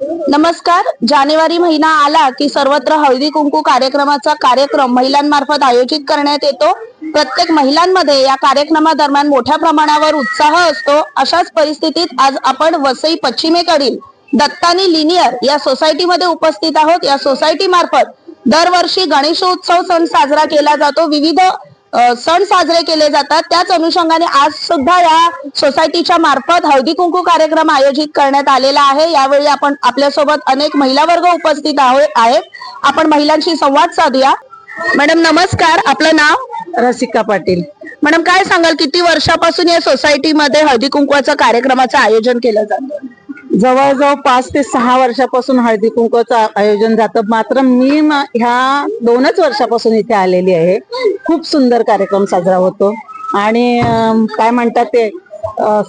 नमस्कार. जानेवारी महिना आला की सर्वत्र हळदी कुंकू कार्यक्रमाचा कार्यक्रम महिलांमार्फत आयोजित करण्यात येतो. प्रत्येक महिलांमध्ये या कार्यक्रमादरम्यान मोठ्या प्रमाणावर उत्साह असतो. अशाच परिस्थितीत आज आपण वसई पश्चिमेकडील दत्तानी लिनियर या सोसायटीमध्ये उपस्थित आहोत. या सोसायटी मार्फत दरवर्षी गणेशोत्सव सण साजरा केला जातो. विविध सण साजरे केले जातात. त्याच अनुषंगाने आज सुद्धा या सोसायटीच्या मार्फत हळदी कुंकू कार्यक्रम आयोजित करण्यात आलेला आहे. यावेळी आपण आपल्यासोबत अनेक महिला वर्ग उपस्थित आहेत. आपण महिलांशी संवाद साधूया. मॅडम नमस्कार, आपलं नाव? रसिका पाटील. मॅडम काय सांगाल, किती वर्षापासून या सोसायटीमध्ये हळदी कुंकवाचं कार्यक्रमाचं आयोजन केलं जातं? जवळजवळ 5 ते 6 वर्षापासून हळदी कुंकवाचं आयोजन जातं. मात्र मी ह्या 2च वर्षापासून इथे आलेली आहे. खूप सुंदर कार्यक्रम साजरा होतो आणि काय म्हणतात ते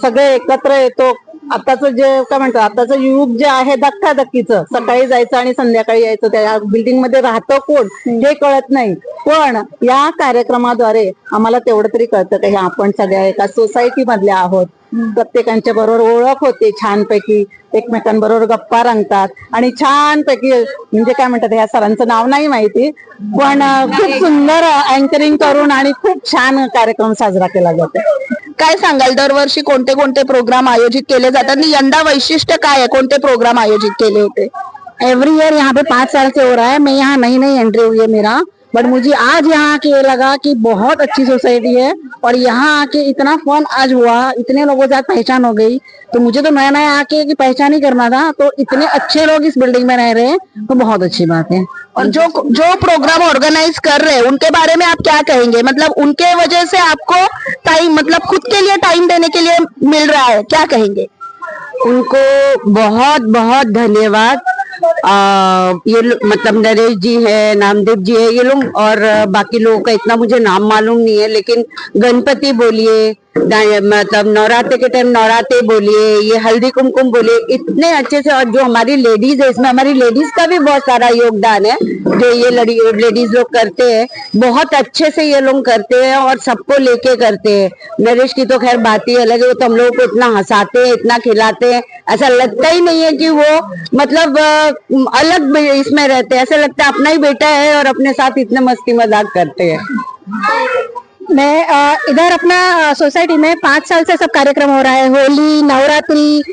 सगळे एकत्र येतो. आताचं जे काय म्हणतात आताचं युग जे आहे धक्काधक्कीचं, सकाळी जायचं आणि संध्याकाळी यायचं, त्या बिल्डिंग मध्ये राहतं कोण हे कळत नाही. पण या कार्यक्रमाद्वारे आम्हाला तेवढं तरी कळतं की आपण सगळ्या एका सोसायटी मधल्या आहोत. प्रत्येकांच्या बरोबर ओळख होते, छानपैकी एकमेकांबरोबर गप्पा रंगतात आणि छानपैकी म्हणजे काय म्हणतात, या सरांचं नाव नाही माहिती, पण खूप सुंदर अँकरिंग करून आणि खूप छान कार्यक्रम साजरा केला जातो. काय सांगाल, दरवर्षी कोणते कोणते प्रोग्राम आयोजित केले जातात आणि यंदा वैशिष्ट्य काय आहे, कोणते प्रोग्राम आयोजित केले होते? एवरी ईयर यहाँ पे 5 साल से हो रहा है. मैं यहाँ नई नई एंट्री हुई है मेरा, बट मुझे आज यहाँ आके ये लगा कि बहुत अच्छी सोसाइटी है और यहाँ आके इतना फन आज हुआ, इतने लोगों से आज पहचान हो गई. तो मुझे तो नया नया आके की पहचान ही करना था, तो इतने अच्छे लोग इस बिल्डिंग में रह रहे हैं तो बहुत अच्छी बात है. और जो प्रोग्राम ऑर्गेनाइज कर रहे हैं उनके बारे में आप क्या कहेंगे? मतलब उनके वजह से आपको टाइम, मतलब खुद के लिए टाइम देने के लिए मिल रहा है, क्या कहेंगे? उनको बहुत बहुत धन्यवाद. ये मतलब नरेश जी है, नामदेव जी है, ये लोग और बाकी लोगों का इतना मुझे नाम मालूम नहीं है, लेकिन गणपति बोलिए, मतलब नवरात्रि के टाइम नवरात्रि बोलिए, ये हल्दी कुमकुम बोलिए, इतने अच्छे से. और जो हमारी लेडीज है, इसमें हमारी लेडीज का भी बहुत सारा योगदान है. जो ये लेडीज लोग करते हैं बहुत अच्छे से, ये लोग करते हैं और सबको लेके करते हैं. नरेश की तो खैर बात ही अलग है, वो तो हम लोगों को इतना हंसाते हैं, इतना खिलाते हैं, ऐसा लगता ही नहीं है कि वो मतलब अलग इसमें रहते हैं. ऐसा लगता है अपना ही बेटा है और अपने साथ इतने मस्ती मजाक करते हैं. मैं इधर अपना सोसाइटी में 5 साल से सब कार्यक्रम हो रहा है. होली, नवरात्रि,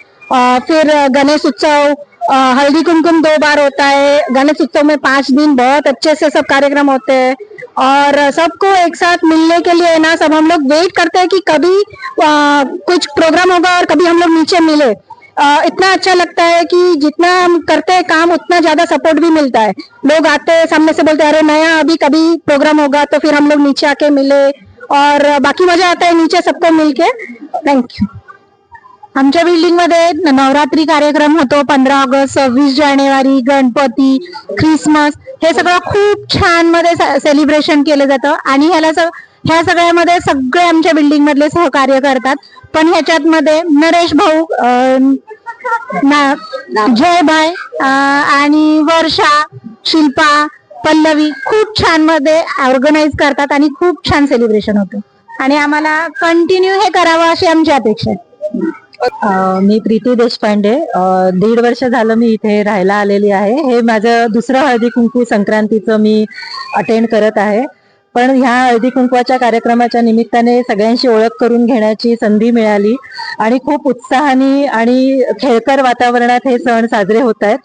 फिर गणेश उत्सव, हल्दी कुमकुम 2 बार होता है. गणेश उत्सव में 5 दिन बहुत अच्छे से सब कार्यक्रम होते हैं और सबको एक साथ मिलने के लिए ना सब हम लोग वेट करते हैं कि कभी कुछ प्रोग्राम होगा और कभी हम लोग नीचे मिले. इतना अच्छा लगता है कि जितना हम करते हैं काम उतना ज्यादा सपोर्ट भी मिलता है. लोग आते हैं सामने से बोलते हैं अरे नया अभी कभी प्रोग्राम होगा, तो फिर हम लोग नीचे आके मिले और बाकी मजा आता है नीचे सबको मिलके. थँक्यू. आमच्या बिल्डिंग मध्ये नवरात्री कार्यक्रम होतो. 15 ऑगस्ट, 26 जानेवारी, गणपती, ख्रिसमस, हे सगळं खूप छान मध्ये सेलिब्रेशन केलं जातं आणि ह्या सगळ्यामध्ये सगळे आमच्या बिल्डिंग मधले सहकार्य करतात. पण ह्याच्यात मध्ये नरेश भाऊ, जय भाई आणि वर्षा, शिल्पा, पल्लवी खूप छान मध्ये ऑर्गनाइज करतात आणि खूप छान सेलिब्रेशन होतं आणि आम्हाला कंटिन्यू हे करावं अशी आमची अपेक्षा आहे. मी प्रीती देशपांडे. 1.5 वर्ष झालं मी इथे राहायला आलेली आहे. हे माझं दुसरं हळदी कुंकू संक्रांतीचं मी अटेंड करत आहे. पण ह्या हळदी कुंकवाच्या कार्यक्रमाच्या निमित्ताने सगळ्यांशी ओळख करून घेण्याची संधी मिळाली आणि खूप उत्साहाने आणि खेळकर वातावरणात हे सण साजरे होत आहेत.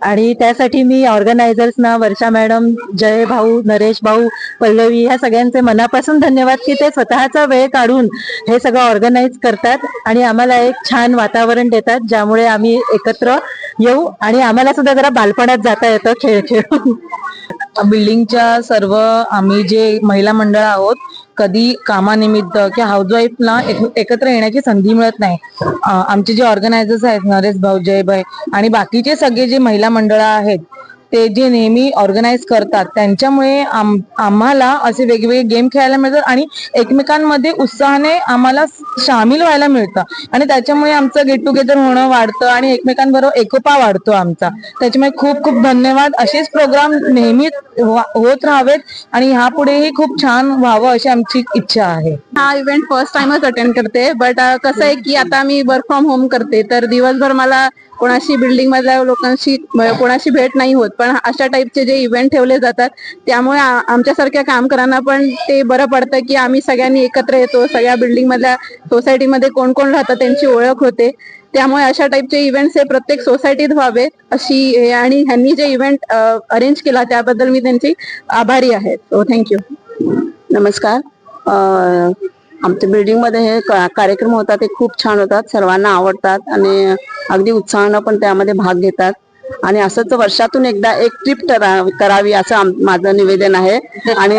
आणि त्यासाठी मी ऑर्गनायझर्सना, वर्षा मॅडम, जय भाऊ, नरेश भाऊ, पल्लवी, ह्या सगळ्यांचे मनापासून धन्यवाद की ते स्वतःचा वेळ काढून हे सगळं ऑर्गनाईज करतात आणि आम्हाला एक छान वातावरण देतात, ज्यामुळे आम्ही एकत्र येऊ आणि आम्हाला सुद्धा जरा बालपणात जाता येतं खेळ खेळून. बिल्डिंगच्या सर्व आम्ही जे महिला मंडळ आहोत, कधी कामानिमित्त किंवा हाऊसवाईफला एकत्र येण्याची संधी मिळत नाही. आमचे जे ऑर्गनायझर्स आहेत, नरेश भाऊ, जय भाई आणि बाकीचे सगळे जे महिला मंडळ आहेत, ते जे नेहमी ऑर्गनाईज करतात, त्यांच्यामुळे आम्हाला असे वेगवेगळे गेम खेळायला मिळतात आणि एकमेकांमध्ये उत्साहाने आम्हाला सामील व्हायला मिळतं आणि त्याच्यामुळे आमचं गेट टुगेदर होणं वाढतं आणि एकमेकांबरोबर एकोपा वाढतो आमचा. त्याच्यामुळे खूप खूप धन्यवाद. असेच प्रोग्राम नेहमीच होत राहावेत आणि ह्यापुढेही खूप छान व्हावं अशी आमची इच्छा आहे. हा इव्हेंट फर्स्ट टाइमच अटेंड करते, बट कसं आहे की आता मी वर्क फ्रॉम होम करते, तर दिवसभर मला कोणाशी बिल्डिंग मधल्या लोकांशी कोणाशी भेट नाही होत, पण अशा टाईपचे जे इव्हेंट ठेवले जातात त्यामुळे आमच्यासारख्या कामकरांना पण ते बरं पडतं की आम्ही सगळ्यांनी एकत्र येतो, सगळ्या बिल्डिंग मधल्या सोसायटीमध्ये कोण कोण राहतं त्यांची ओळख होते. त्यामुळे अशा टाईपचे इव्हेंट्स हे प्रत्येक सोसायटीत व्हावे अशी, आणि ह्यांनी जे इव्हेंट अरेंज केला त्याबद्दल मी त्यांची आभारी आहे. So thank you. नमस्कार. आमच्या बिल्डिंगमध्ये हे कार्यक्रम होतात ते खूप छान होतात, सर्वांना आवडतात आणि अगदी उत्साहानं पण त्यामध्ये भाग घेतात. आणि असंच वर्षातून एकदा एक ट्रिप करावी असं माझं निवेदन आहे आणि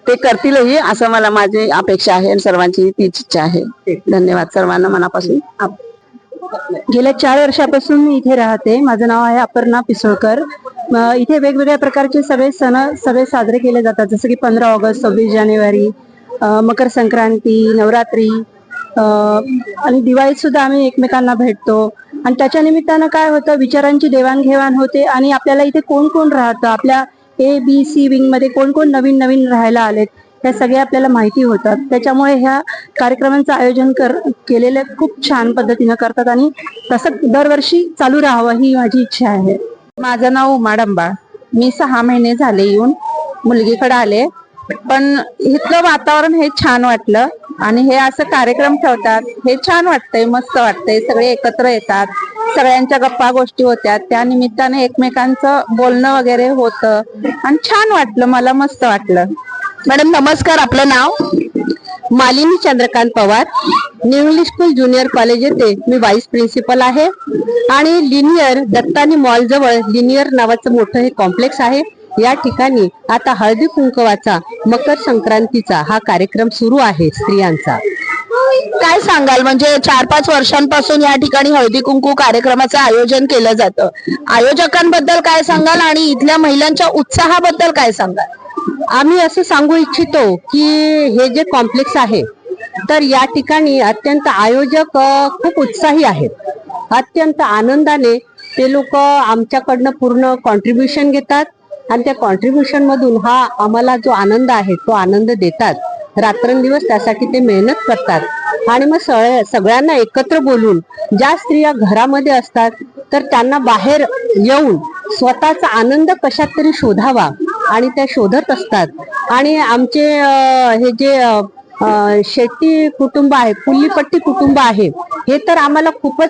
ते करतीलही असं मला माझी अपेक्षा आहे आणि सर्वांची तीच इच्छा आहे. धन्यवाद सर्वांना मनापासून. गेल्या 4 वर्षापासून मी इथे राहते. माझं नाव आहे अपर्णा पिसोळकर. इथे वेगवेगळ्या प्रकारचे सगळे सण साजरे केले जातात, जसं की 15 ऑगस्ट, 26 जानेवारी, मकर संक्रांती, नवरात्री आणि दिवाळीत सुद्धा आम्ही एकमेकांना भेटतो. आणि त्याच्या निमित्तानं काय होतं, विचारांची देवाणघेवाण होते आणि आपल्याला इथे कोण कोण राहतं, आपल्या ABC विंग मध्ये कोण कोण नवीन नवीन राहायला आलेत हे सगळे आपल्याला माहिती होतात. त्याच्यामुळे ह्या कार्यक्रमांचं आयोजन केलेलं खूप छान पद्धतीनं करतात आणि तसं दरवर्षी चालू राहावं ही माझी इच्छा आहे. माझं नाव उमा डंबाळ. मी 6 महिने झाले येऊन मुलगीकडे आले, पण इथलं वातावरण हे छान वाटलं आणि हे असं कार्यक्रम ठेवतात हे छान वाटतंय, मस्त वाटतंय. सगळे एकत्र येतात, सगळ्यांच्या गप्पा गोष्टी होत्या, त्या निमित्ताने एकमेकांचं बोलणं वगैरे होतं आणि छान वाटलं, मला मस्त वाटलं. मॅडम नमस्कार, आपलं नाव? Malini Chandrakant Pawar. New English school junior college येथे मी व्हाईस प्रिन्सिपल आहे. आणि लिनियर दत्तानी मॉल जवळ लिनियर नावाचं मोठं हे कॉम्प्लेक्स आहे. या ठिकाणी आता हळदी कुंकवाचा, मकर संक्रांतीचा हा कार्यक्रम सुरू आहे स्त्रियांचा. काय सांगाल, म्हणजे 4-5 वर्षांपासून या ठिकाणी हळदी कुंकू कार्यक्रमाचं आयोजन केलं जातं, आयोजकांबद्दल काय सांगाल आणि इथल्या महिलांच्या उत्साहाबद्दल काय सांगाल? आम्ही असं सांगू इच्छितो की हे जे कॉम्प्लेक्स आहे तर या ठिकाणी अत्यंत आयोजक खूप उत्साही आहेत. अत्यंत आनंदाने ते लोक आमच्याकडनं पूर्ण कॉन्ट्रीब्युशन घेतात आणि त्या कॉन्ट्रीब्युशन मधून हा आम्हाला जो आनंद आहे तो आनंद देतात. रात्रंदिवस त्यासाठी ते मेहनत करतात आणि मग सगळ्यांना एकत्र बोलून, ज्या स्त्रिया घरामध्ये असतात तर त्यांना बाहेर येऊन स्वतःचा आनंद कशात तरी शोधावा आणि त्या शोधत असतात. आणि आमचे हे जे शेट्टी कुटुंब आहे, पुल्लीपट्टी कुटुंब आहे, हे तर आम्हाला खूप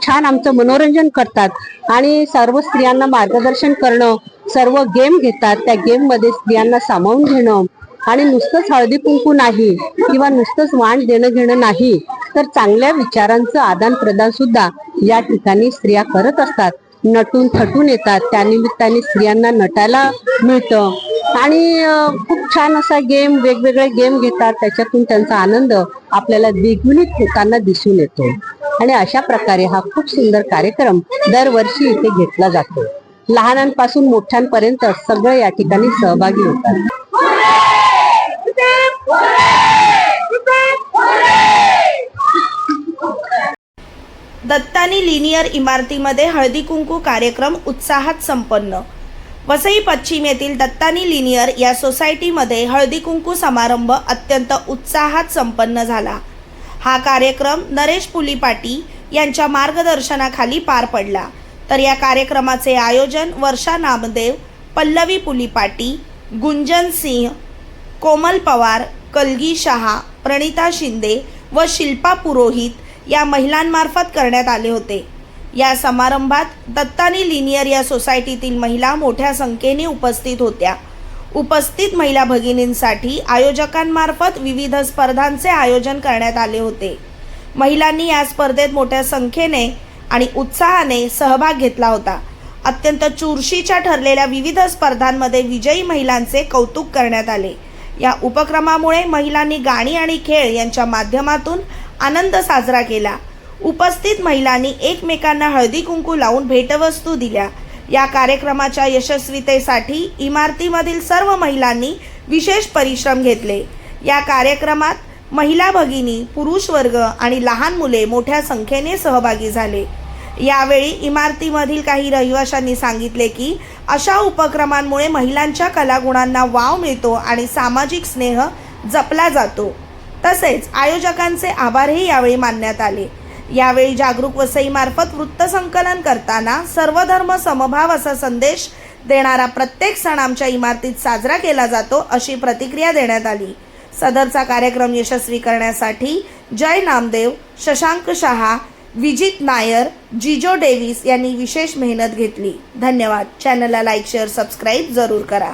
छान आमचं मनोरंजन करतात आणि सर्व स्त्रियांना मार्गदर्शन करणं, सर्व गेम घेतात, त्या गेम मध्ये स्त्रियांना सामावून घेणं आणि नुसतंच हळदी कुंकू नाही किंवा नुसतंच वाण देणं घेणं नाही, तर चांगल्या विचारांचं आदान प्रदान सुद्धा या ठिकाणी स्त्रिया करत असतात. नटून थटून येतात, त्यानिमित्ताने स्त्रियांना नटायला मिळतं आणि खूप छान असा वेगवेगळे गेम घेतात. त्याच्यातून त्यांचा आनंद आपल्याला द्विगुणित होताना दिसून येतो आणि अशा प्रकारे हा खूप सुंदर कार्यक्रम दरवर्षी इथे घेतला जातो. लहानांपासून मोठ्यांपर्यंत सगळे या ठिकाणी सहभागी होतात. दत्तानी लिनियर इमारतीमध्ये हळदी कुंकू कार्यक्रम उत्साहात संपन्न. वसई पश्चिम येथील दत्तानी लिनियर या सोसायटीमध्ये हळदी कुंकू समारंभ अत्यंत उत्साहात संपन्न झाला. हा कार्यक्रम नरेश पुलीपाटी यांच्या मार्गदर्शनाखाली पार पडला. तर या कार्यक्रमाचे आयोजन वर्षा नामदेव, पल्लवी पुलीपाटी, गुंजन सिंह, कोमल पवार, कलगी शहा, प्रणिता शिंदे व शिल्पा पुरोहित या महिलांमार्फत करण्यात आले होते. या समारंभात दत्तानी लिनियर या सोसायटीतील महिला मोठ्या संख्येने उपस्थित होत्या. उपस्थित महिला भगिनींसाठी आयोजकांमार्फत विविध स्पर्धांचे आयोजन करण्यात आले होते. महिलांनी या स्पर्धेत मोठ्या संख्येने आणि उत्साहाने सहभाग घेतला होता. अत्यंत चुरशीच्या ठरलेल्या विविध स्पर्धांमध्ये विजयी महिलांचे कौतुक करण्यात आले. या उपक्रमामुळे महिलांनी गाणी आणि खेळ यांच्या माध्यमातून आनंद साजरा केला. उपस्थित महिलांनी एकमेकांना हळदी कुंकू लावून भेटवस्तू दिल्या. या कार्यक्रमाच्या यशस्वीतेसाठी इमारतीमधील सर्व महिलांनी विशेष परिश्रम घेतले. या कार्यक्रमात महिला भगिनी, पुरुष वर्ग आणि लहान मुले मोठ्या संख्येने सहभागी झाले. यावेळी इमारतीमधील काही रहिवाशांनी सांगितले की अशा उपक्रमांमुळे महिलांच्या कलागुणांना वाव मिळतो आणि सामाजिक स्नेह जपला जातो. तसेच आयोजकांचे आभारही यावेळी मानण्यात आले. यावेळी जागरूक वसईमार्फत वृत्तसंकलन करताना सर्वधर्म समभाव असा संदेश देणारा प्रत्येक सण आमच्या इमारतीत साजरा केला जातो अशी प्रतिक्रिया देण्यात आली. सदरचा कार्यक्रम यशस्वी करण्यासाठी जय नामदेव, शशांक शहा, विजित नायर, जिजो डेव्हिस यांनी विशेष मेहनत घेतली. धन्यवाद. चॅनलला लाईक, शेअर, सबस्क्राईब जरूर करा.